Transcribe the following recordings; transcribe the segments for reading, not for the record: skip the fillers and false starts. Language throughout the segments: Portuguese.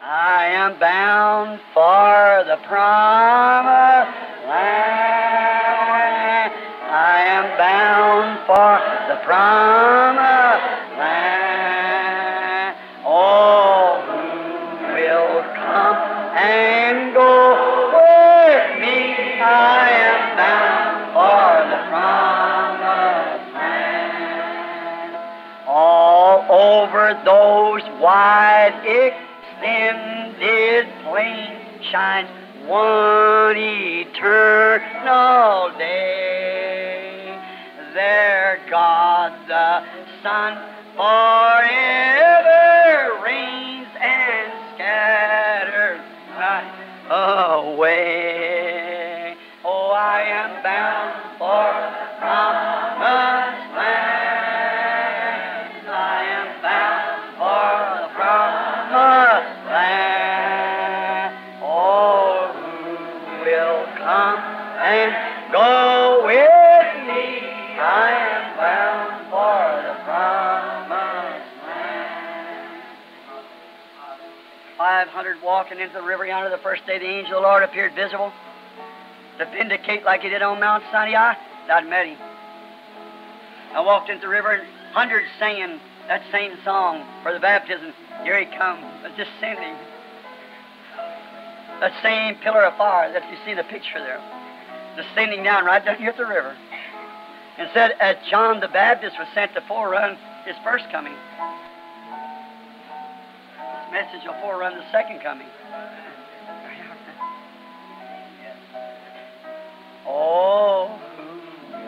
I am bound for the promised land. I am bound for the promised land. Oh, who will come and go with me? I am bound for the promised land. All over those wide extended plains shines one eternal day. There God the Son forever reigns and scatters night away. Oh, I am bound for the promised land. I am bound for the promised land. Oh, who will come and go with me? I am bound for the promised land. 500 walking into the river yonder the first day the angel of the Lord appeared visible to vindicate like he did on Mount Sinai. I'd met him. I walked into the river and hundreds singing that same song for the baptism. Here he comes, descending. That same pillar of fire that you see in the picture there, descending down right down here at the river. And said, as John the Baptist was sent to forerun his first coming, this message will forerun the second coming. Oh, who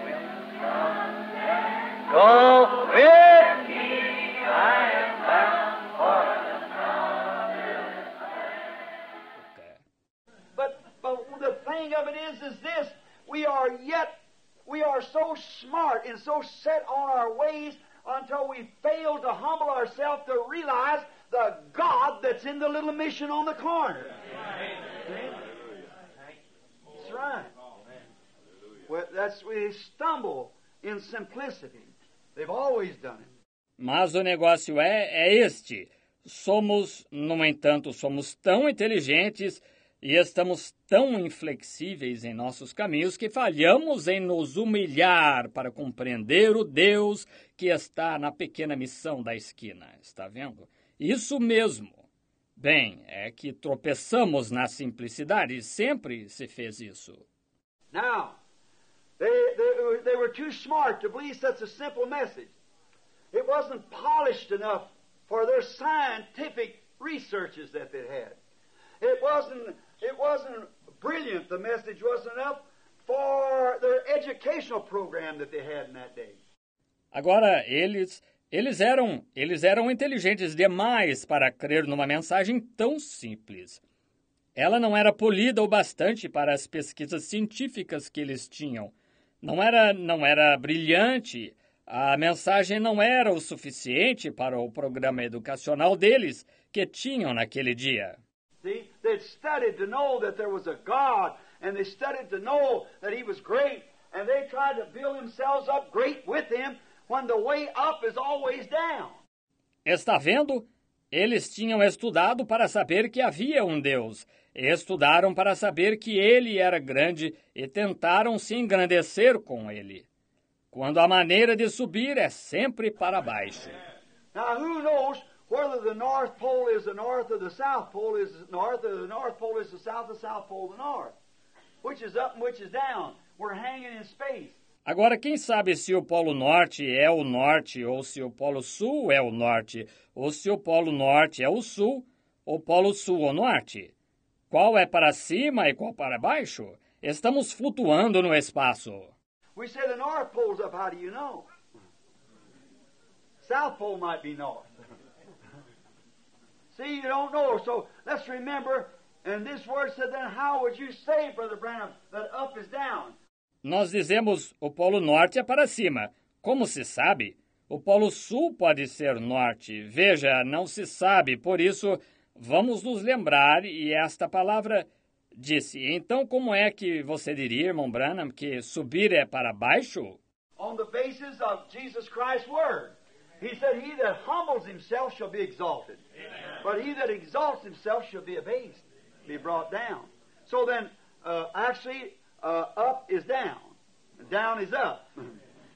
will come and go with me? I am bound for the promised land. But the thing of it is this: we are so smart and so set on our ways until we fail to humble ourselves to realize the God that's in the little mission on the corner. That's right. Well, we stumble in simplicity. They've always done it. Mas o negócio é este. No entanto, somos tão inteligentes e estamos tão inflexíveis em nossos caminhos que falhamos em nos humilhar para compreender o Deus que está na pequena missão da esquina. Está vendo? Isso mesmo. Bem, é que tropeçamos na simplicidade. Sempre se fez isso. Now, they were too smart to believe such a simple message. It wasn't polished enough for their scientific researches that they had. It wasn't brilliant, the message wasn't enough for their educational program that they had in that day. Agora, eles eram inteligentes demais para crer numa mensagem tão simples. Ela não era polida o bastante para as pesquisas científicas que eles tinham. Não era brilhante. A mensagem não era o suficiente para o programa educacional deles que tinham naquele dia. See, they'd studied to know that there was a God, and they studied to know that He was great, and they tried to build themselves up great with Him when the way up is always down. Está vendo? Eles tinham estudado para saber que havia um Deus. Estudaram para saber que Ele era grande e tentaram se engrandecer com Ele. Quando a maneira de subir é sempre para baixo. Now, who knows whether the North Pole is the north or the South Pole is the north, or the North Pole is the South Pole the north? Which is up and which is down? We're hanging in space. Agora, quem sabe se o Polo Norte é o norte, ou se o Polo Sul é o norte, ou se o Polo Norte é o sul, ou Polo Sul o norte? Qual é para cima e qual para baixo? Estamos flutuando no espaço. We say the North Pole's up, how do you know? South Pole might be north. See, you don't know, so let's remember, and this word said, then how would you say, Brother Branham, that up is down? Nós dizemos o Polo Norte é para cima. Como se sabe? O Polo Sul pode ser norte. Veja, não se sabe, por isso vamos nos lembrar, e esta palavra disse. Então, como é que você diria, irmão Branham, que subir é para baixo? On the basis of Jesus Christ's word. He said, he that humbles himself shall be exalted. Amen. But he that exalts himself shall be abased, be brought down. So then, up is down, down is up.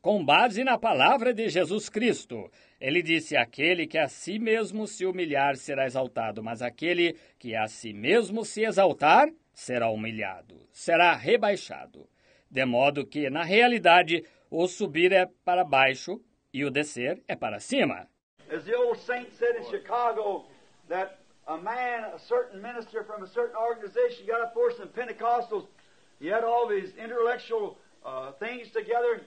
Com base na palavra de Jesus Cristo, ele disse: aquele que a si mesmo se humilhar será exaltado, mas aquele que a si mesmo se exaltar será humilhado, será rebaixado. De modo que, na realidade, o subir é para baixo e o descer é para cima. As the old saint said in Chicago, that a certain minister from a certain organization got up for some Pentecostals. He had all of his intellectual things together.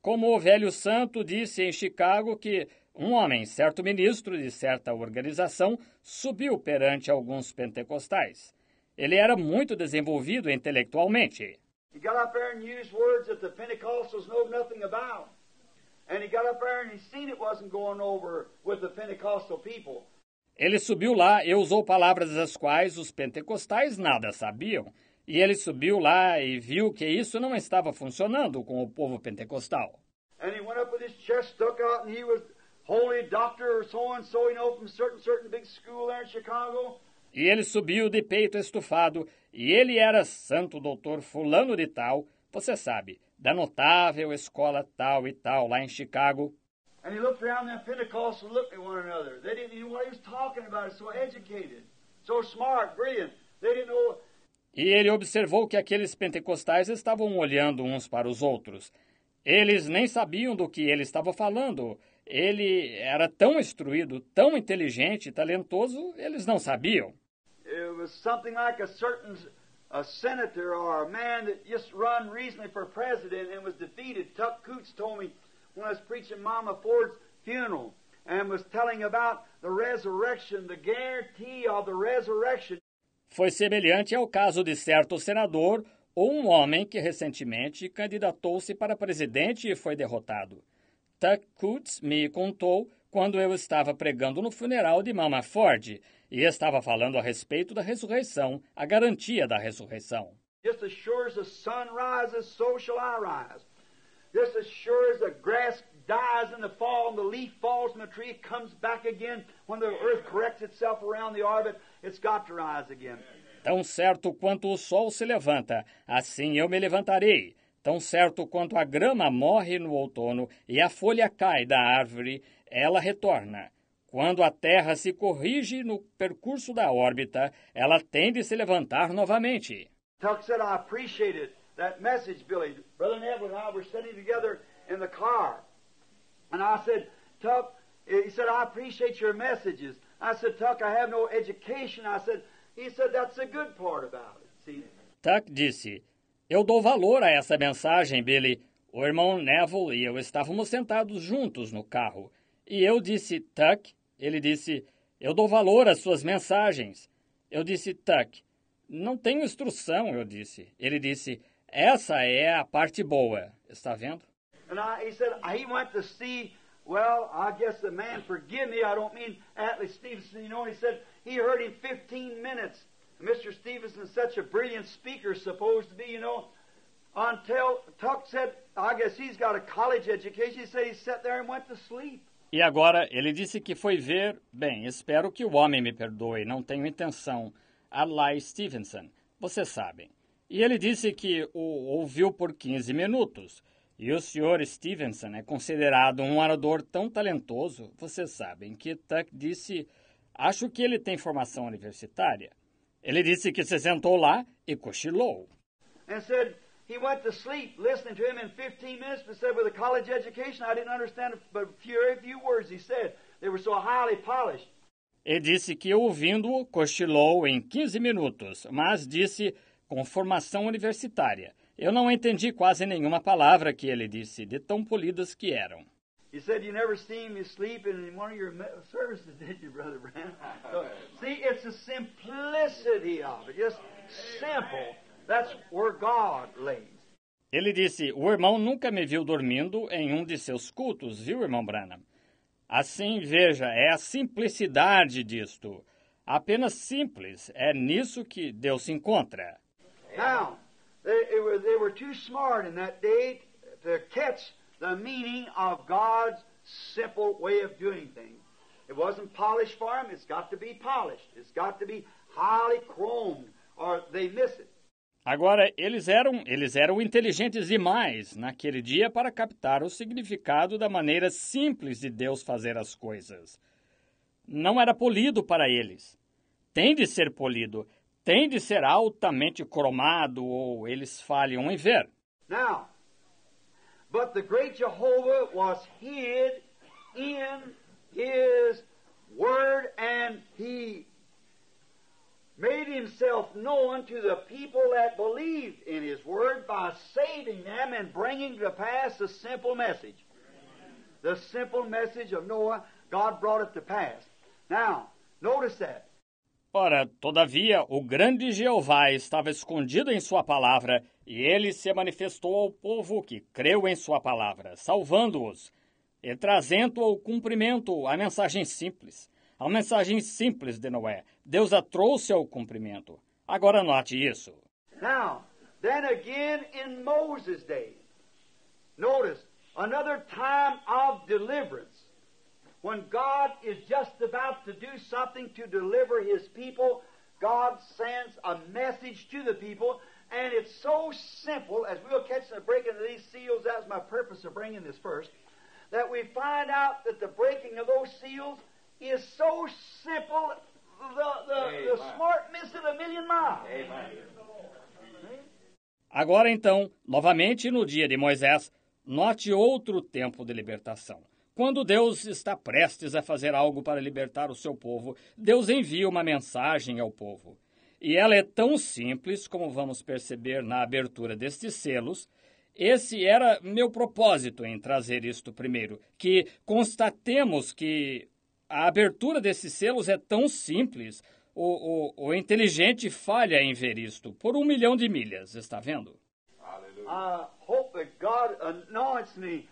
Como o velho santo disse em Chicago que um homem, certo ministro de certa organização, subiu perante alguns pentecostais. Ele era muito desenvolvido intelectualmente. He got up there and used words that the Pentecostals know nothing about. And he got up there and he seen it wasn't going over with the Pentecostal people. Ele subiu lá e usou palavras das quais os pentecostais nada sabiam. E ele subiu lá e viu que isso não estava funcionando com o povo pentecostal. And he went up with his chest stuck out and he was holy doctor or so-and-so, from certain big school there in Chicago. E ele subiu de peito estufado, e ele era santo doutor fulano de tal, você sabe, da notável escola tal e tal lá em Chicago. And he looked around them Pentecostals, looked at one another. They didn't know what he was talking about. So educated, so smart, brilliant. They didn't know. E ele observou que aqueles pentecostais estavam olhando uns para os outros. Eles nem sabiam do que ele estava falando. Ele era tão instruído, tão inteligente, talentoso, eles não sabiam. It was something like a senator or a man that just run recently for president and was defeated. Tuck Coots told me when I was preaching Mama Ford's funeral and was telling about the resurrection, the guarantee of the resurrection. Foi semelhante ao caso de certo senador ou um homem que recentemente candidatou-se para presidente e foi derrotado. Tuck Coots me contou quando eu estava pregando no funeral de Mama Ford e estava falando a respeito da ressurreição, a garantia da ressurreição. Just as sure as the sun rises, so shall I rise. Just as sure as the grass dies in the fall and the leaf falls from the tree, it comes back again. When the earth corrects itself around the orbit, it's got to rise again. Tão certo quanto o sol se levanta, assim eu me levantarei. Tão certo quanto a grama morre no outono e a folha cai da árvore, ela retorna. Quando a Terra se corrige no percurso da órbita, ela tem de se levantar novamente. Tuck said, I appreciated that message, Billy. Brother Neville and I were sitting together in the car. And I said, Tuck, he said, I appreciate your messages. I said, Tuck, I have no education. He said, that's the good part about it. See? Tuck disse, eu dou valor a essa mensagem, Billy. O irmão Neville e eu estávamos sentados juntos no carro. E eu disse, Tuck, ele disse, eu dou valor às suas mensagens. Eu disse, Tuck, não tenho instrução, eu disse. Ele disse, essa é a parte boa. Está vendo? He said, he went to see, well, I guess the man, forgive me, I don't mean Atlee Stevenson, he said he heard him 15 minutes. Mr. Stevenson's such a brilliant speaker, supposed to be, until Tuck said, I guess he's got a college education. He said he sat there and went to sleep. E agora, ele disse que foi ver, bem, espero que o homem me perdoe, não tenho intenção, Atlee Stevenson, vocês sabem. E ele disse que o ouviu por 15 minutos. E o Sr. Stevenson é considerado um orador tão talentoso, vocês sabem, que Tuck disse, acho que ele tem formação universitária. Ele disse que se sentou lá e cochilou. And said he went to sleep listening to him in 15 minutes, but said with a college education I didn't understand but very few words he said. They were so highly polished. Ele disse que ouvindo-o cochilou em 15 minutos, mas disse com formação universitária. Eu não entendi quase nenhuma palavra que ele disse, de tão polidas que eram. You said you never seen me sleep in one of your services, did you, Brother Branham? So, see, it's the simplicity of it, just simple. That's where God lays. Ele disse, o irmão nunca me viu dormindo em um de seus cultos, viu, irmão Branham? Assim, veja, é a simplicidade disto. Apenas simples, é nisso que Deus se encontra. Now, they were too smart in that day to catch the meaning of God's simple way of doing things. It wasn't polished for them. It's got to be polished. It's got to be highly chromed, or they miss it. Agora, eles eram inteligentes demais naquele dia para captar o significado da maneira simples de Deus fazer as coisas. Não era polido para eles. Tem de ser polido, tem de ser altamente cromado, ou eles falham em ver. Now, but the great Jehovah was hid in His Word, and He made Himself known to the people that believed in His Word by saving them and bringing to pass the simple message. The simple message of Noah, God brought it to pass. Now, notice that. Ora, todavia, o grande Jeová estava escondido em sua palavra, e ele se manifestou ao povo que creu em sua palavra, salvando-os, e trazendo ao cumprimento a mensagem simples. A mensagem simples de Noé. Deus a trouxe ao cumprimento. Agora note isso. Now, then again in Moses' day, notice, another time of deliverance. When God is just about to do something to deliver His people, God sends a message to the people, and it's so simple, as we'll catch the breaking of these seals, that's my purpose of bringing this first, that we find out that the breaking of those seals is so simple, the smart miss it a million miles. Agora então, novamente no dia de Moisés, note outro tempo de libertação. Quando Deus está prestes a fazer algo para libertar o seu povo, Deus envia uma mensagem ao povo. E ela é tão simples, como vamos perceber na abertura destes selos. Esse era meu propósito em trazer isto primeiro, que constatemos que a abertura desses selos é tão simples, o inteligente falha em ver isto, por 1 milhão de milhas, está vendo? I hope that God anoints me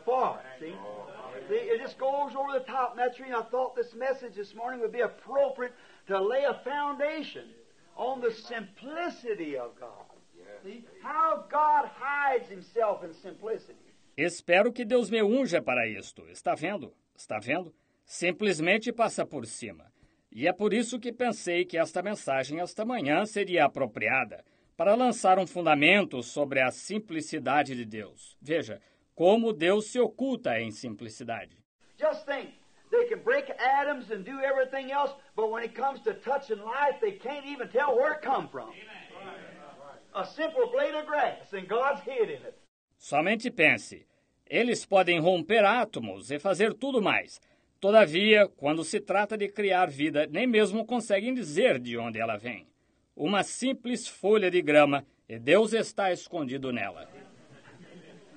for it, see? It just goes over the top. And that's the reason I thought this message this morning would be appropriate to lay a foundation on the simplicity of God. See? How God hides Himself in simplicity. Espero que Deus me unja para isto. Está vendo? Está vendo? Simplesmente passa por cima. E é por isso que pensei que esta mensagem esta manhã seria apropriada para lançar um fundamento sobre a simplicidade de Deus. Veja, como Deus se oculta em simplicidade. Just think, they can break atoms and do everything else, but when it comes to touching life, they can't even tell where it come from. A simple blade of grass, and God's hid in it. Somente pense, eles podem romper átomos e fazer tudo mais. Todavia, quando se trata de criar vida, nem mesmo conseguem dizer de onde ela vem. Uma simples folha de grama, e Deus está escondido nela.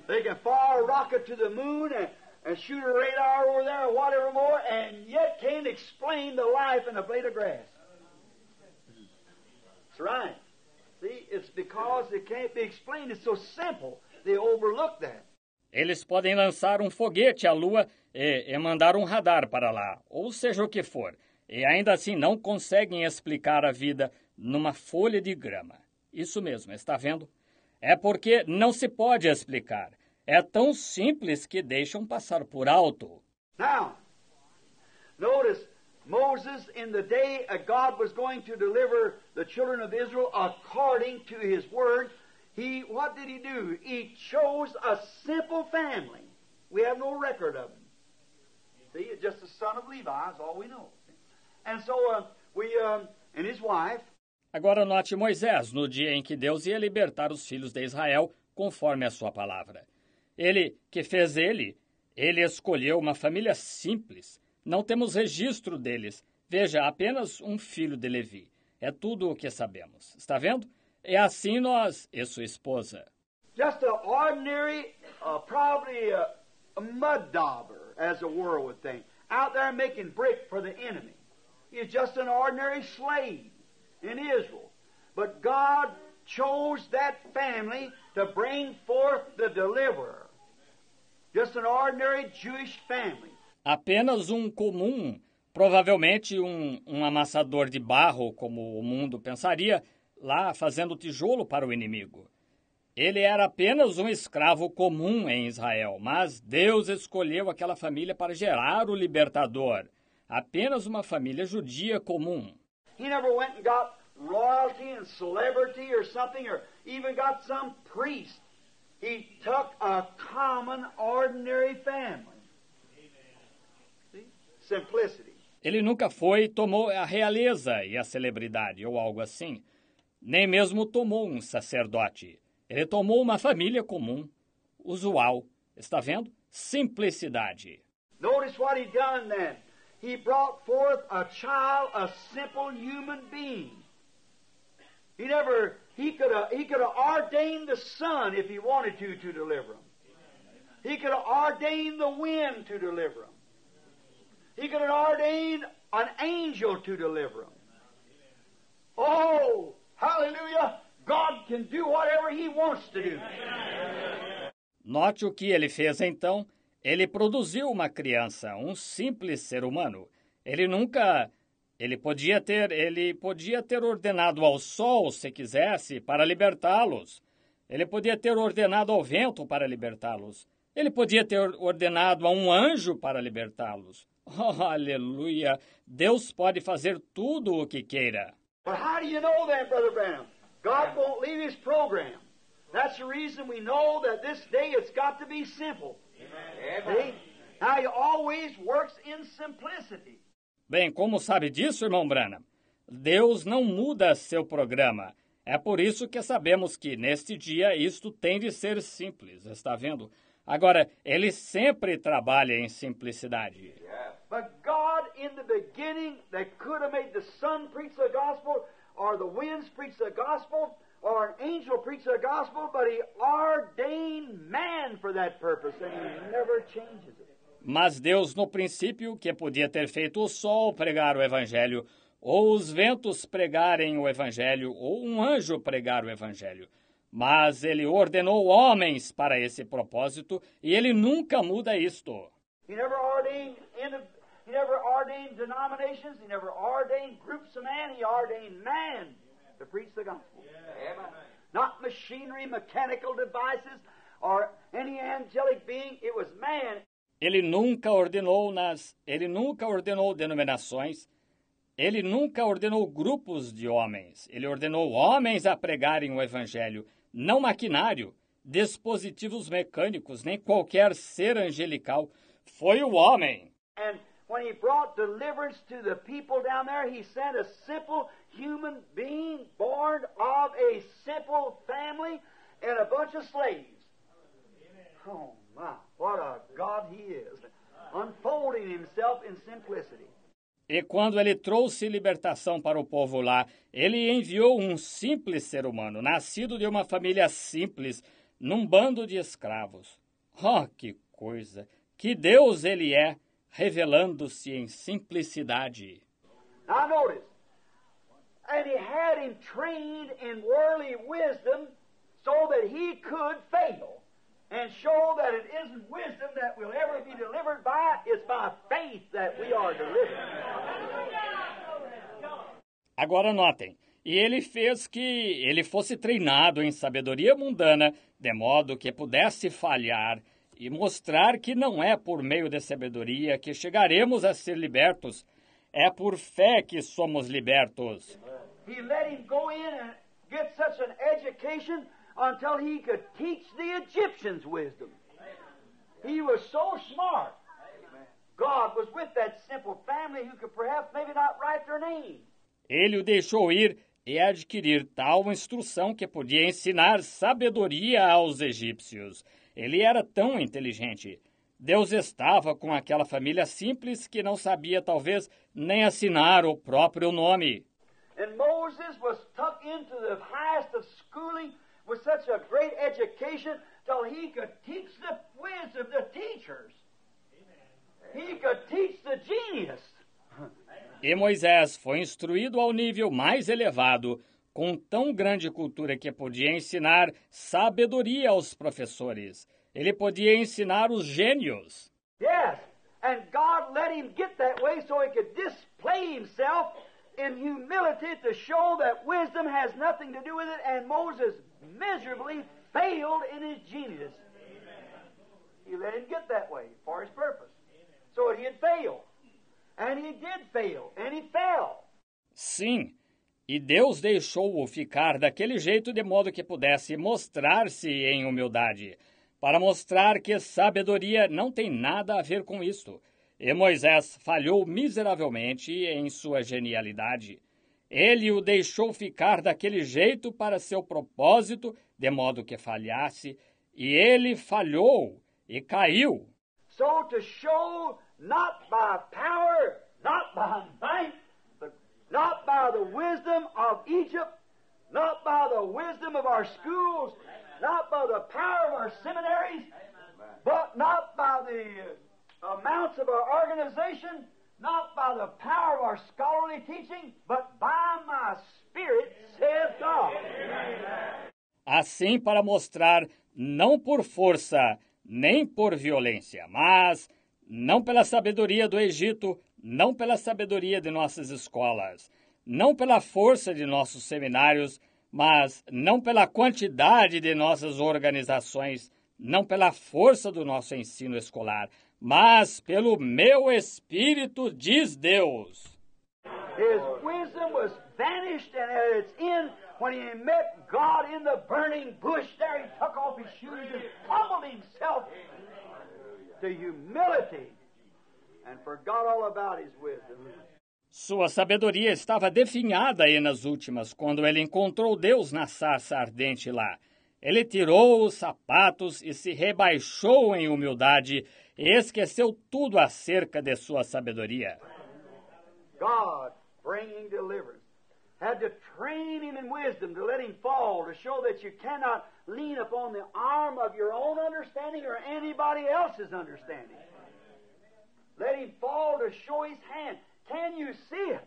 They can fire a rocket to the moon and shoot a radar over there or whatever more, and yet can't explain the life in a blade of grass. That's right. See, it's because it can't be explained. It's so simple, they overlook that. Eles podem lançar um foguete à Lua e mandar um radar para lá, ou seja o que for, e ainda assim não conseguem explicar a vida numa folha de grama. Isso mesmo, está vendo? É porque não se pode explicar. É tão simples que deixam passar por alto. Now, notice, Moses, in the day God was going to deliver the children of Israel according to His word, what did he do? He chose a simple family. We have no record of him. See, it's just the son of Levi is all we know. And so and his wife. Agora note Moisés, no dia em que Deus ia libertar os filhos de Israel, conforme a sua palavra. Ele escolheu uma família simples. Não temos registro deles. Veja, apenas um filho de Levi. É tudo o que sabemos. Está vendo? É assim nós e sua esposa. Just an ordinary, probably a mud dauber, as the world would think, out there making brick for the enemy. He's just an ordinary slave in Israel. But God chose that family to bring forth the deliverer. Just an ordinary Jewish family. Apenas um comum, provavelmente um amassador de barro, como o mundo pensaria, lá fazendo tijolo para o inimigo. Ele era apenas um escravo comum em Israel, mas Deus escolheu aquela família para gerar o libertador. apenas uma família judia comum. He never went and got royalty and celebrity or something, or even got some priest. He took a common, ordinary family. See? Simplicity. Ele nunca foi e tomou a realeza e a celebridade, ou algo assim. Nem mesmo tomou um sacerdote. Ele tomou uma família comum, usual. Está vendo? Simplicidade. Notice what he done then. He brought forth a child, a simple human being. He could have ordained the sun if he wanted to deliver him. He could have ordained the wind to deliver him. He could have ordained an angel to deliver him. Oh, hallelujah! God can do whatever He wants to do. Note o que ele fez então. Ele produziu uma criança, um simples ser humano. Ele podia ter ordenado ao sol, se quisesse, para libertá-los. Ele podia ter ordenado ao vento para libertá-los. Ele podia ter ordenado a um anjo para libertá-los. Oh, aleluia! Deus pode fazer tudo o que queira. But how do you know that, Brother Branham? God won't leave His program. That's the reason we know that this day it's got to be simple. Amen. Now He always works in simplicity. Bem, como sabe disso, irmão Branham? Deus não muda seu programa. É por isso que sabemos que neste dia isto tem de ser simples, está vendo? Agora, Ele sempre trabalha em simplicidade. But God, in the beginning, that could have made the sun preach the gospel, or the winds preach the gospel, or an angel preach the gospel, but He ordained man for that purpose, and He never changes it. Mas Deus, no princípio, que podia ter feito o sol pregar o Evangelho, ou os ventos pregarem o Evangelho, ou um anjo pregar o Evangelho. Mas Ele ordenou homens para esse propósito, e Ele nunca muda isto. He never ordained denominations. He never ordained groups of men. He ordained man to preach the gospel. Amen. Not machinery, mechanical devices, or any angelic being. It was man. Ele nunca ordenou denominações. Ele nunca ordenou grupos de homens. Ele ordenou homens a pregarem o evangelho, não maquinário, dispositivos mecânicos, nem qualquer ser angelical. Foi o homem. And when He brought deliverance to the people down there, He sent a simple human being born of a simple family and a bunch of slaves. Oh my, what a God He is, unfolding Himself in simplicity. E quando Ele trouxe libertação para o povo lá, Ele enviou um simples ser humano, nascido de uma família simples, num bando de escravos. Oh, que coisa! Que Deus Ele é, revelando-se em simplicidade. Now notice, and He had him trained in worldly wisdom so that he could fail and show that it isn't wisdom that we'll ever be delivered by, it's by faith that we are delivered. Agora notem, e Ele fez que ele fosse treinado em sabedoria mundana, de modo que pudesse falhar, e mostrar que não é por meio de sabedoria que chegaremos a ser libertos, é por fé que somos libertos. He let him go in and get such an education until he could teach the Egyptians wisdom. He was so smart. God was with that simple family who could perhaps maybe not write their name. Ele o deixou ir e adquirir tal instrução que podia ensinar sabedoria aos egípcios. Ele era tão inteligente. Deus estava com aquela família simples que não sabia, talvez, nem assinar o próprio nome. And Moses was tucked into the highest of schooling with such a great education till he could teach the wisdom, the teachers. He could teach the genius. E Moisés foi instruído ao nível mais elevado, com tão grande cultura que podia ensinar sabedoria aos professores. Ele podia ensinar os gênios. Yes, and God let him get that way so he could display himself in humility to show that wisdom has nothing to do with it, and Moses miserably failed in his genius. He let him get that way for his purpose, so he'd fail. And he did fail, and he fell. Sim, e Deus deixou-o ficar daquele jeito de modo que pudesse mostrar-se em humildade, para mostrar que sabedoria não tem nada a ver com isto. E Moisés falhou miseravelmente em sua genialidade. Ele o deixou ficar daquele jeito para seu propósito, de modo que falhasse, e ele falhou e caiu. So to show not by power, not by might, but not by the wisdom of Egypt, not by the wisdom of our schools, not by the power of our seminaries, but not by the amounts of our organization, not by the power of our scholarly teaching, but by my Spirit, saith God. Assim, para mostrar, não por força, nem por violência, mas não pela sabedoria do Egito, não pela sabedoria de nossas escolas, não pela força de nossos seminários, mas não pela quantidade de nossas organizações, não pela força do nosso ensino escolar, mas pelo meu Espírito, diz Deus. His wisdom was vanished, and at its end, when he met God in the burning bush, there he took off his shoes and humbled himself to humility and forgot all about his wisdom. Sua sabedoria estava definhada aí nas últimas, quando ele encontrou Deus na sarça ardente lá. Ele tirou os sapatos e se rebaixou em humildade e esqueceu tudo acerca de sua sabedoria. God, bringing deliverance, had to train him in wisdom to let him fall, to show that you cannot lean upon the arm of your own understanding or anybody else's understanding. Let him fall to show his hand. Can you see it?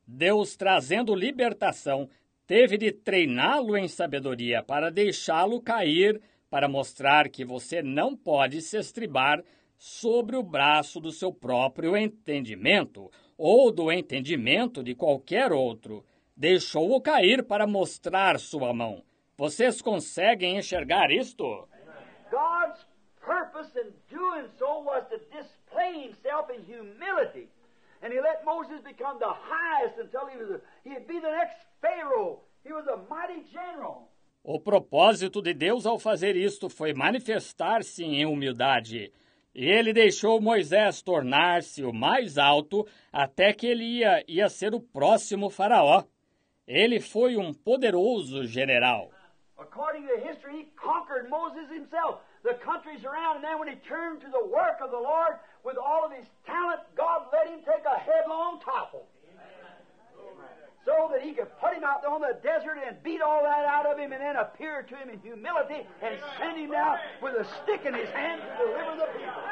Deus, trazendo libertação, teve de treiná-lo em sabedoria para deixá-lo cair, para mostrar que você não pode se estribar sobre o braço do seu próprio entendimento ou do entendimento de qualquer outro. Deixou-o cair para mostrar sua mão. Vocês conseguem enxergar isto? God's purpose in doing so was to display himself in humility. And he let Moses become the highest until he'd be the next Pharaoh. He was a mighty general. O propósito de Deus ao fazer isto foi manifestar-se em humildade. E ele deixou Moisés tornar-se o mais alto até que ele ia ser o próximo faraó. Ele foi um poderoso general. According to history, he conquered Moses himself, the countries around, and then when he turned to the work of the Lord with all of his talent, God let him take a headlong topple. So that he could put him out there on the desert and beat all that out of him and then appear to him in humility and send him down with a stick in his hand to deliver the people.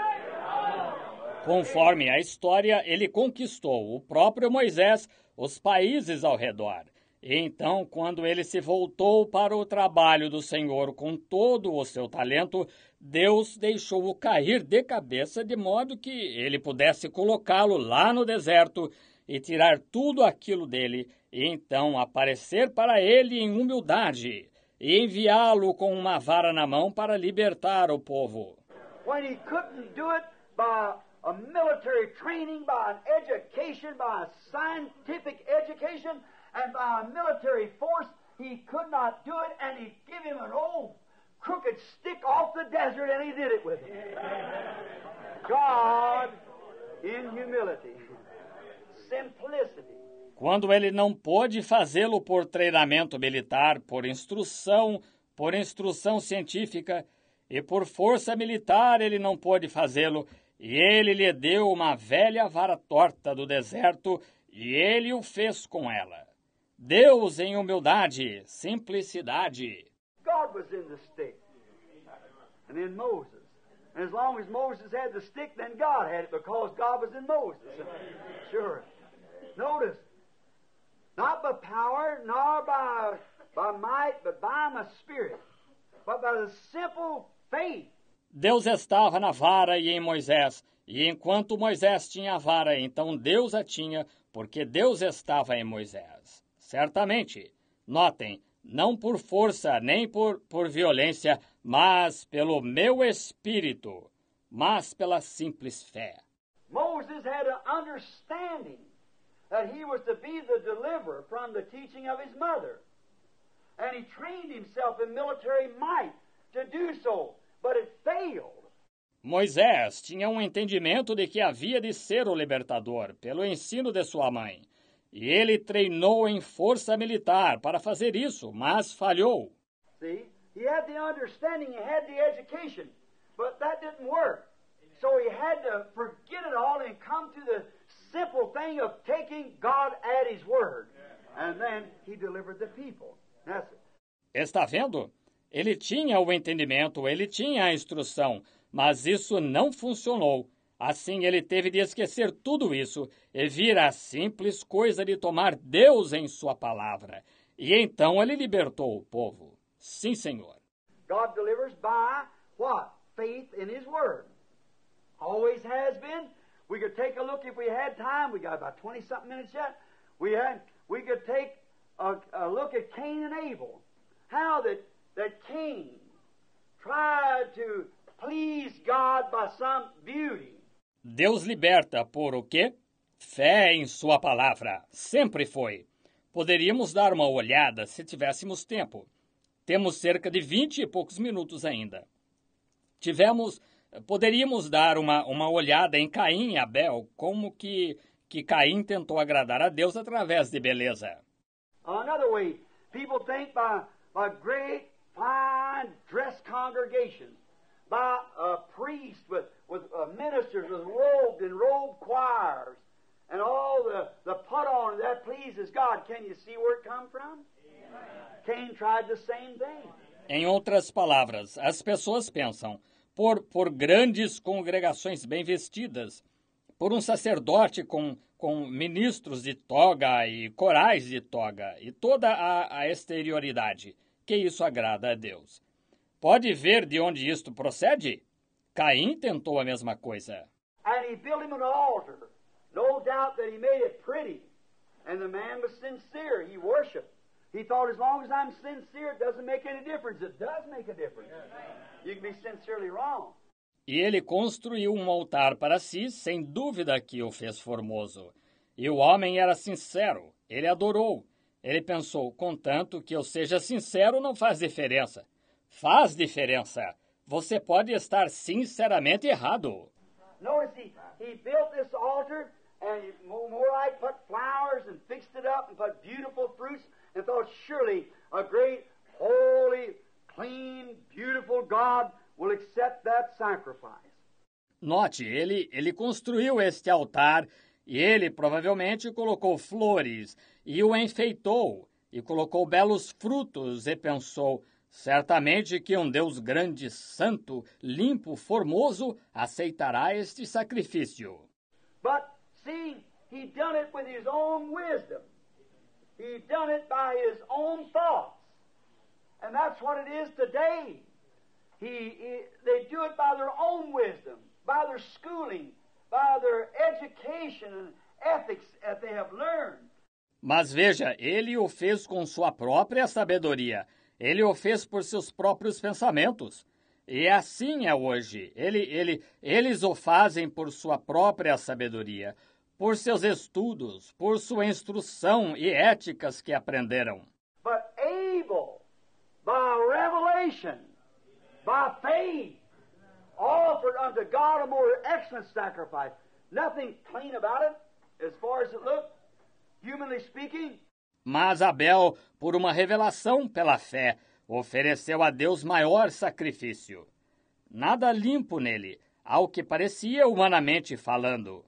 Conforme a história, ele conquistou o próprio Moisés, os países ao redor. E então, quando ele se voltou para o trabalho do Senhor com todo o seu talento, Deus deixou-o cair de cabeça de modo que ele pudesse colocá-lo lá no deserto e tirar tudo aquilo dele, e então aparecer para ele em humildade e enviá-lo com uma vara na mão para libertar o povo. When he couldn't do it by a military training, by an education, by a scientific education, and by a military force, he could not do it, and he gave him an old crooked stick off the desert, and he did it with him. God in humility, simplicity. Quando ele não pôde fazê-lo por treinamento militar, por instrução científica e por força militar, ele não pôde fazê-lo, e ele lhe deu uma velha vara torta do deserto, e ele o fez com ela. Deus em humildade, simplicidade. God was in the stick and in Moses. And as long as Moses had the stick, then God had it because God was in Moses. Sure. Notice, not by power, nor by might, but by my spirit, but by the simple faith. Deus estava na vara e em Moisés, e enquanto Moisés tinha a vara, então Deus a tinha, porque Deus estava em Moisés. Certamente, notem, não por força nem por violência, mas pelo meu espírito, mas pela simples fé. Moses had an understanding that he was to be the deliverer from the teaching of his mother. And he trained himself in military might to do so, but it failed. Moisés tinha um entendimento de que havia de ser o libertador pelo ensino de sua mãe. E ele treinou em força militar para fazer isso, mas falhou. See, he had the understanding, he had the education, but that didn't work. So he had to forget it all and come to the simple thing of taking God at His word. And then he delivered the people. That's it. Está vendo? Ele tinha o entendimento, ele tinha a instrução, mas isso não funcionou. Assim ele teve de esquecer tudo isso e vir a simples coisa de tomar Deus em sua palavra. E então ele libertou o povo. Sim, Senhor. God delivers by what? Faith in His word. Always has been. We could take a look if we had time. We got about 20-something minutes yet. We could take a look at Cain and Abel. How that Cain tried to please God by some beauty. Deus liberta por o quê? Fé em sua palavra. Sempre foi. Poderíamos dar uma olhada se tivéssemos tempo. Temos cerca de 20 e poucos minutos ainda. Poderíamos dar uma olhada em Caim e Abel, como que Caim tentou agradar a Deus através de beleza. Another way, people think by great, fine, dressed congregations, by a priest with ministers with robed and robed choirs, and all the put-on that pleases God. Can you see where it come from? Cain tried the same thing. Em outras palavras, as pessoas pensam, por grandes congregações bem vestidas, por um sacerdote com ministros de toga e corais de toga e toda a exterioridade, que isso agrada a Deus. Pode ver de onde isto procede? Caim tentou a mesma coisa. And he built him an altar. No doubt that he made it pretty. And the man was sincere. He worshiped. He thought, as long as I'm sincere, it doesn't make any difference. It does make a difference. You can be sincerely wrong. E ele construiu um altar para si, sem dúvida que o fez formoso. E o homem era sincero. Ele adorou. Ele pensou, contanto que eu seja sincero, não faz diferença. Faz diferença. Você pode estar sinceramente errado. Notice he built this altar, and more like put flowers and fixed it up and put beautiful fruits, and thought surely a great, holy, clean, beautiful God will accept that sacrifice. Note, ele construiu este altar e ele provavelmente colocou flores e o enfeitou e colocou belos frutos e pensou, certamente que um Deus grande, santo, limpo, formoso aceitará este sacrifício. But see, he done it with his own wisdom. He done it by his own thoughts. And that's what it is today. They do it by their own wisdom, by their schooling, by their education and ethics that they have learned. Mas veja, ele o fez com sua própria sabedoria. Ele o fez por seus próprios pensamentos. E assim é hoje. Eles o fazem por sua própria sabedoria, por seus estudos, por sua instrução e éticas que aprenderam. But Abel, by revelation, by faith, offered unto God a more excellent sacrifice. Nothing clean about it, as far as it looked, humanly speaking. Mas Abel, por uma revelação pela fé, ofereceu a Deus maior sacrifício. Nada limpo nele, ao que parecia humanamente falando.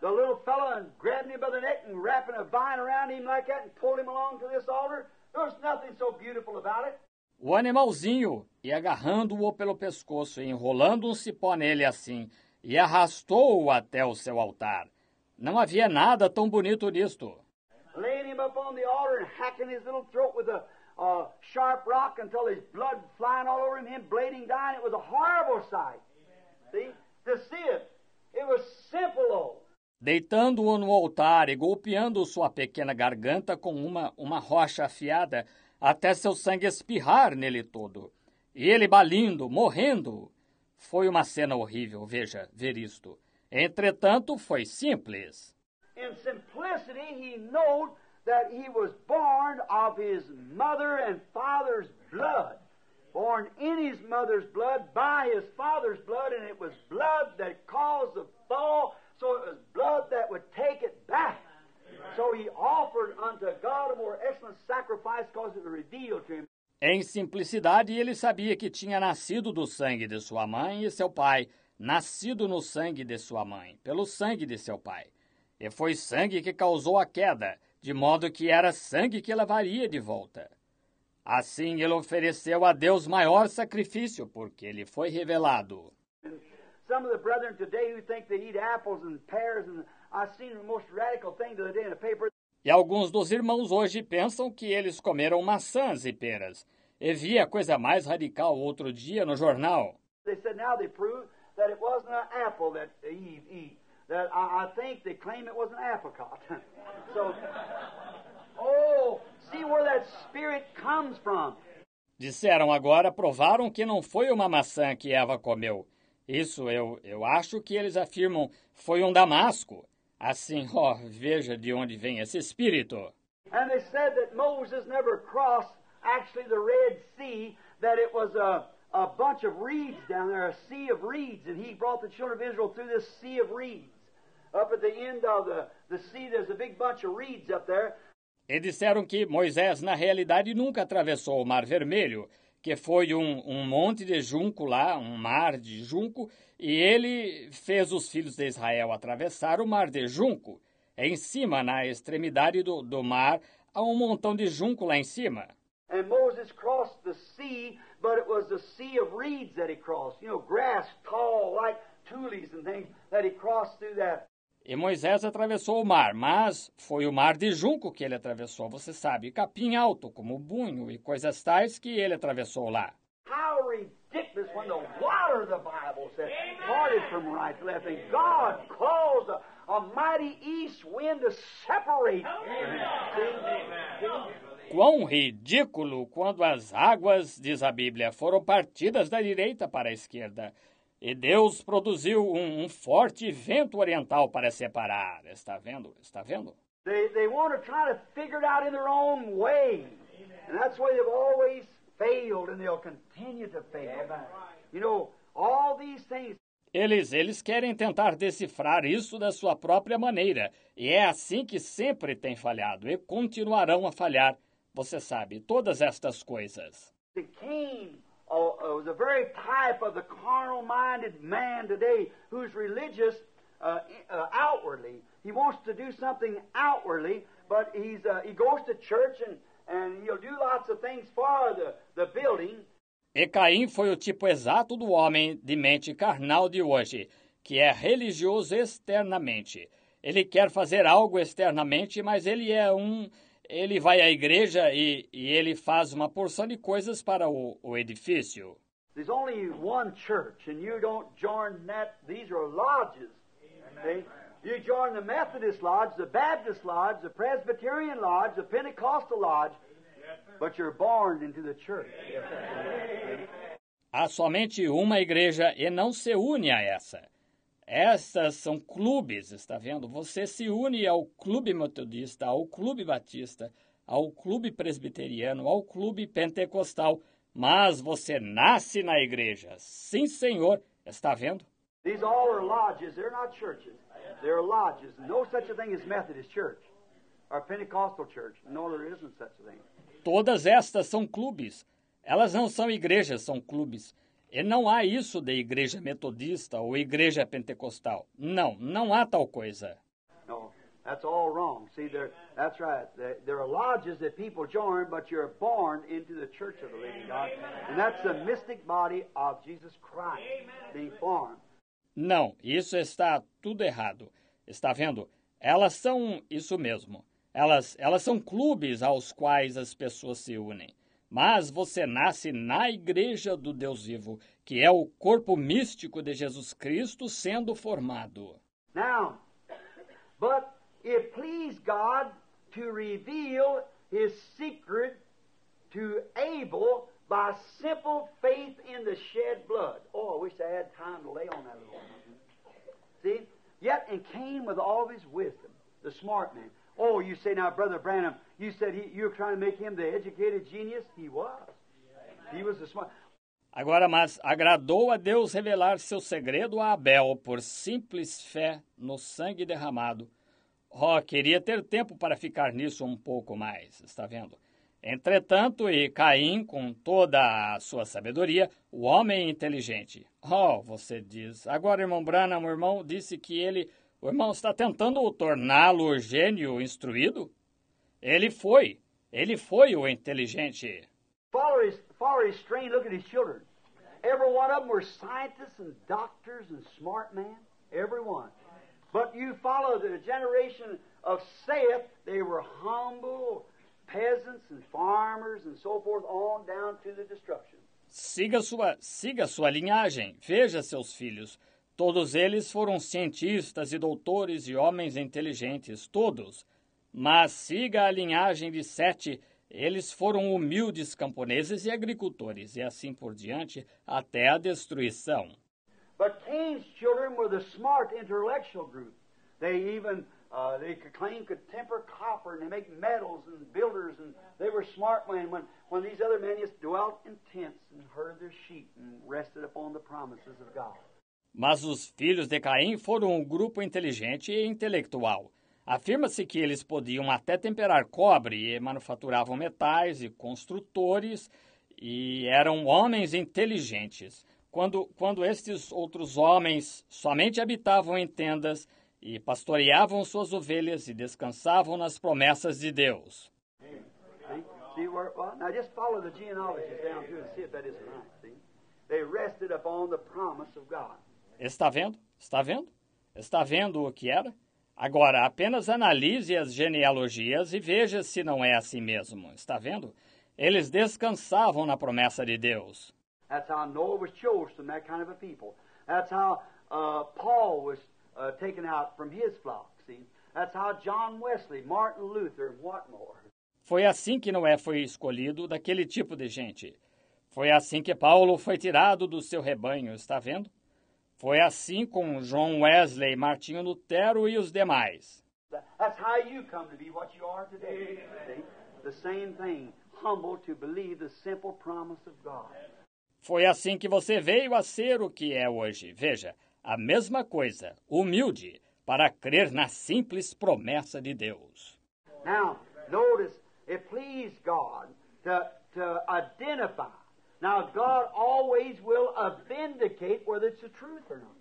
The little fellow grabbing him by the neck and wrapping a vine around him like that and pulled him along to this altar. There's nothing so beautiful about it. O animalzinho, e agarrando-o pelo pescoço e enrolando um cipó nele assim, e arrastou-o até o seu altar. Não havia nada tão bonito nisto. Laying him up on the altar and hacking his little throat with a sharp rock until his blood flying all over him bleeding, dying. It was a horrible sight. See? To see it. It was simple, though. Deitando-o no altar e golpeando sua pequena garganta com uma rocha afiada, até seu sangue espirrar nele todo. E ele balindo, morrendo. Foi uma cena horrível, veja, ver isto. Entretanto, foi simples. In simplicity, he knowed that he was born of his mother and father's blood. Born in his mother's blood, by his father's blood, and it was blood that caused the fall, so it was blood that would take it back. So he offered unto God a more excellent sacrifice because it was revealed to him. Em simplicidade, ele sabia que tinha nascido do sangue de sua mãe e seu pai, nascido no sangue de sua mãe, pelo sangue de seu pai. E foi sangue que causou a queda, de modo que era sangue que levaria de volta. Assim ele ofereceu a Deus maior sacrifício, porque lhe foi revelado. Some of the brethren today who think they eat apples and pears, and I've seen the most radical thing the other day in the paper. E alguns dos irmãos hoje pensam que eles comeram maçãs e peras. E vi a coisa mais radical outro dia no jornal. They said now they prove that it wasn't an apple that Eve eat. That I think they claim it was an apricot. So, see where that spirit comes from. Disseram agora, provaram que não foi uma maçã que Eva comeu. Isso eu acho que eles afirmam foi um damasco. Assim, veja de onde vem esse espírito. And they said that Moses never crossed actually the Red Sea, that it was a bunch of reeds down there, a sea of reeds, and he brought the children of Israel through this sea of reeds. Up at the end of the sea, there's a big bunch of reeds up there. E disseram que Moisés, na realidade, nunca atravessou o Mar Vermelho, que foi um monte de junco lá, um mar de junco, e ele fez os filhos de Israel atravessar o mar de junco. Em cima, na extremidade do mar, há um montão de junco lá em cima. And Moses crossed the sea, but it was the sea of reeds that he crossed. You know, grass, tall, like tulies and things, that he crossed through that. E Moisés atravessou o mar, mas foi o mar de junco que ele atravessou, você sabe, capim alto, como bunho e coisas tais que ele atravessou lá. How ridiculous when the water, the Bible says, parted from right to left, and God caused a mighty east wind to separate. Quão ridículo quando as águas, diz a Bíblia, foram partidas da direita para a esquerda. E Deus produziu um forte vento oriental para separar. Está vendo? Está vendo? They want to try to figure it out in their own way. And that's why they've always failed, and they'll continue to fail. You know, all these things. Eles querem tentar decifrar isso da sua própria maneira. E é assim que sempre tem falhado. E continuarão a falhar. Você sabe, todas estas coisas. Cain was a very type of the carnal-minded man today who's religious outwardly. He wants to do something outwardly, but he goes to church and he'll do lots of things for the building. E Caim foi o tipo exato do homem de mente carnal de hoje, que é religioso externamente. Ele quer fazer algo externamente, mas ele vai à igreja e ele faz uma porção de coisas para o edifício. There's only one church, and you don't join that. These are lodges. Okay? You join the Methodist Lodge, the Baptist Lodge, the Presbyterian Lodge, the Pentecostal Lodge, but you're born into the church. Há somente uma igreja e não se une a essa. Essas são clubes, está vendo? Você se une ao clube metodista, ao clube batista, ao clube presbiteriano, ao clube pentecostal, mas você nasce na igreja. Sim, Senhor, está vendo? These all are lodges. They're not churches. They're lodges. No such a thing as Methodist Church or Pentecostal Church. No, there isn't such a thing. Todas estas são clubes. Elas não são igrejas, são clubes. E não há isso de igreja metodista ou igreja pentecostal. Não há tal coisa. No, that's all wrong. See, that's right. There are lodges that people join, but you're born into the church of the living God. And that's the mystic body of Jesus Christ being formed. Não, isso está tudo errado. Está vendo? Elas são isso mesmo. Elas são clubes aos quais as pessoas se unem. Mas você nasce na igreja do Deus vivo, que é o corpo místico de Jesus Cristo sendo formado. Now, but it pleased God to reveal His secret to Abel by simple faith in the shed blood. Oh, I wish I had time to lay on that a little. See, Yet and came with all of his wisdom, the smart man. Oh, you say now, Brother Branham, you said you're trying to make him the educated genius? He was. He was the smart. Agora, mas agradou a Deus revelar seu segredo a Abel por simples fé no sangue derramado. Oh, queria ter tempo para ficar nisso um pouco mais, está vendo? Entretanto, e Caim, com toda a sua sabedoria, o homem inteligente. Oh, você diz. Agora, irmão Branham, o irmão disse que o irmão está tentando torná-lo gênio instruído? Ele foi o inteligente. Follow his strain, look at his children. Every one of them were scientists and doctors and smart men. Every one. But you follow the generation of Seth, they were humble peasants and farmers and so forth, on down to the destruction. Siga sua linhagem, veja seus filhos. Todos eles foram cientistas e doutores e homens inteligentes, todos. Mas siga a linhagem de Sete, eles foram humildes camponeses e agricultores, e assim por diante, até a destruição. But Cain's children were the smart intellectual group. They even they could temper copper and they make metals and builders, and they were smart men when these other men just dwelt in tents and herded their sheep and rested upon the promises of God. Mas os filhos de Caim foram um grupo inteligente e intelectual. Afirma-se que eles podiam até temperar cobre e manufaturavam metais e construtores e eram homens inteligentes. Quando estes outros homens somente habitavam em tendas e pastoreavam suas ovelhas e descansavam nas promessas de Deus. See where it was? Now just follow the genealogies down through and see if that isn't right. See? They rested upon the promise of God. Está vendo? Está vendo? Está vendo o que era? Agora, apenas analise as genealogias e veja se não é assim mesmo. Está vendo? Eles descansavam na promessa de Deus. That's how Noah was chosen from that kind of a people. That's how Paul was taken out from his flock. See? That's how John Wesley, Martin Luther, and what more. Foi assim que Noé foi escolhido daquele tipo de gente. Foi assim que Paulo foi tirado do seu rebanho, está vendo? Foi assim com John Wesley, Martinho Lutero e os demais. That's how you come to be what you are today. See? The same thing, humble to believe the simple promise of God. Foi assim que você veio a ser o que é hoje. Veja, a mesma coisa, humilde, para crer na simples promessa de Deus. Now, notice, it pleased God to identify. Now, God always will vindicate whether it's the truth or not.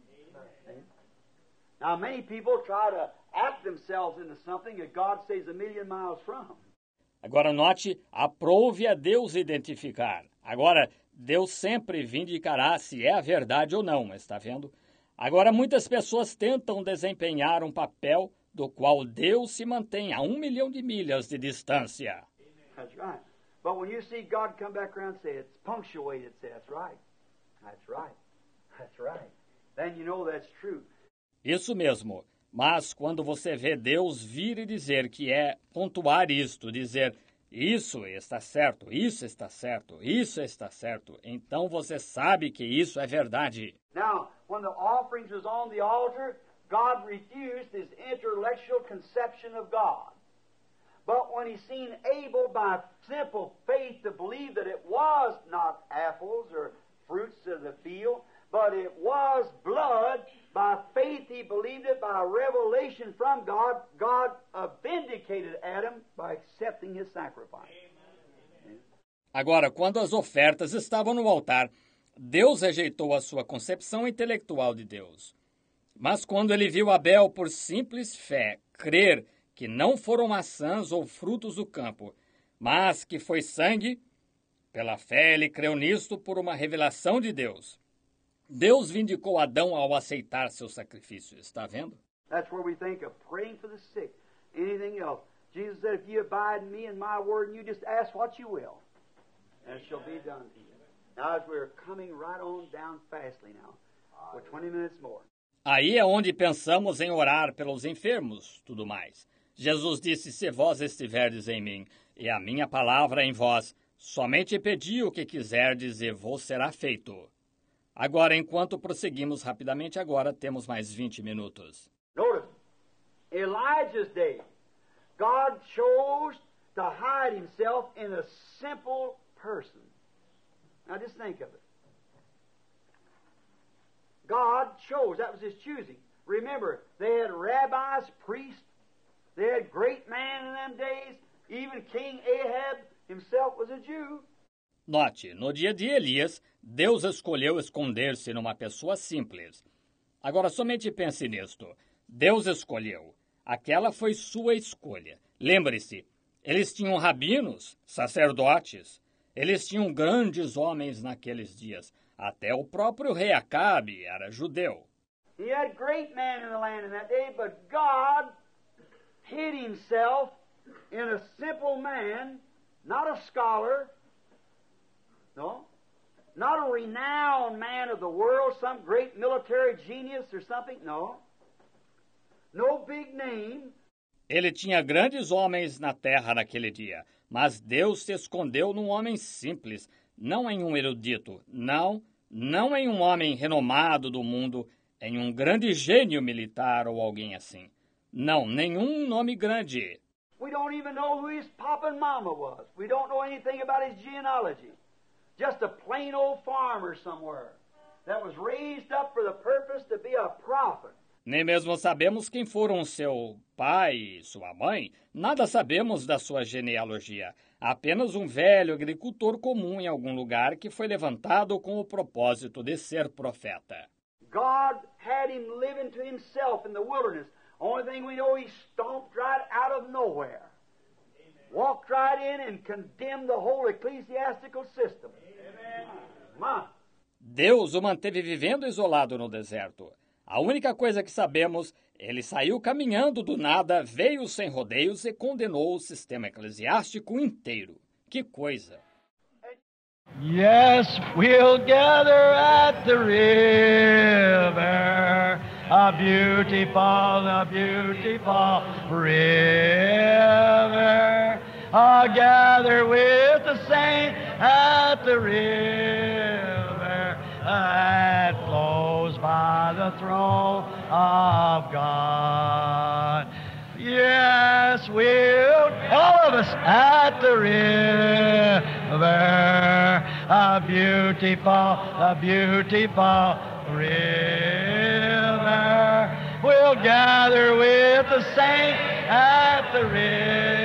Now, many people try to act themselves into something that God stays a million miles from. Agora note, aprove a Deus identificar. Agora, Deus sempre vindicará se é a verdade ou não, está vendo? Agora, muitas pessoas tentam desempenhar um papel do qual Deus se mantém a 1 milhão de milhas de distância. That's right. But when you see God come back around and say it's punctuated, say that's right. That's right. That's right. Then you know that's true. Isso mesmo. Mas quando você vê Deus vir e dizer que é pontuar isto, dizer isso está certo, isso está certo, isso está certo, então você sabe que isso é verdade. Now, when the offerings was on the altar, God refused his intellectual conception of God. But when he seen Abel by simple faith to believe that it was not apples or fruits of the field, but it was blood, by faith he believed it by revelation from God. God vindicated Adam by accepting his sacrifice. Agora, quando as ofertas estavam no altar, Deus rejeitou a sua concepção intelectual de Deus. Mas quando ele viu Abel por simples fé crer que não foram maçãs ou frutos do campo, mas que foi sangue, pela fé ele creu nisto por uma revelação de Deus. Deus vindicou Adão ao aceitar seu sacrifício, está vendo? That's where we think of praying for the sick, anything else. Jesus said, if you abide in me and my word, and you just ask what you will, and it shall be done to you. Now as we're coming right on down fastly now, for 20 minutes more. Aí é onde pensamos em orar pelos enfermos, tudo mais. Jesus disse, se vós estiverdes em mim, e a minha palavra em vós, somente pedi o que quiserdes e vos será feito. Agora, enquanto prosseguimos rapidamente agora, temos mais 20 minutos. Notice, Elijah's day, God chose to hide himself in a simple person. Now just think of it. God chose, that was his choosing. Remember, they had rabbis, priests, they had great men in them days. Even King Ahab himself was a Jew. Note, no dia de Elias, Deus escolheu esconder-se numa pessoa simples. Agora, somente pense nisto. Deus escolheu. Aquela foi sua escolha. Lembre-se, eles tinham rabinos, sacerdotes. Eles tinham grandes homens naqueles dias. Até o próprio rei Acabe era judeu. He had great men in the land in that day, but God hid himself in a simple man, not a scholar, no, not a renowned man of the world, some great military genius or something, no big name. Ele tinha grandes homens na terra naquele dia, mas Deus se escondeu num homem simples, não em um erudito, não em um homem renomado do mundo, em um grande gênio militar ou alguém assim. Não, nenhum nome grande. We don't even know who his papa and mama was. We don't know anything about his genealogy. Just a plain old farmer somewhere that was raised up for the purpose to be a prophet. Nem mesmo sabemos quem foram seu pai e sua mãe. Nada sabemos da sua genealogia. Apenas um velho agricultor comum em algum lugar que foi levantado com o propósito de ser profeta. God had him living to himself in the wilderness. Only thing we know, he stomped right out of nowhere. Walked right in and condemned the whole ecclesiastical system. Amen. Deus o manteve vivendo isolado no deserto. A única coisa que sabemos, ele saiu caminhando do nada, veio sem rodeios e condenou o sistema eclesiástico inteiro. Que coisa! Yes, we'll gather at the river, a beautiful river. I'll gather with the saints at the river that flows by the throne of God. Yes, we'll, all of us, at the river, a beautiful river. We'll gather with the saints at the river